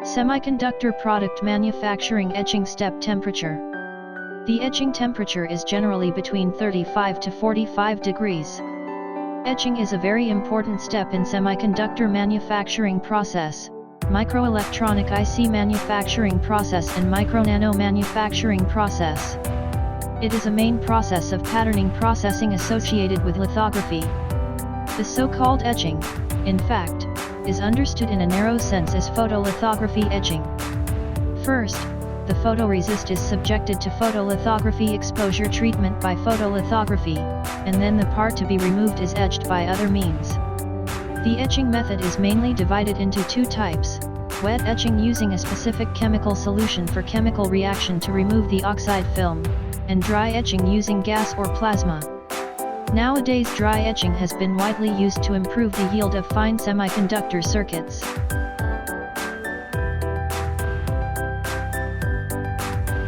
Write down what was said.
Semiconductor product manufacturing etching step temperature. The etching temperature is generally between 35 to 45 degrees. Etching is a very important step in semiconductor manufacturing process, microelectronic IC manufacturing process and micro-nano manufacturing process. It is a main process of patterning processing associated with lithography. The so-called etching, in fact, is understood in a narrow sense as photolithography etching. First, the photoresist is subjected to photolithography exposure treatment by photolithography, and then the part to be removed is etched by other means. The etching method is mainly divided into two types: wet etching using a specific chemical solution for chemical reaction to remove the oxide film, and dry etching using gas or plasma. Nowadays, dry etching has been widely used to improve the yield of fine semiconductor circuits.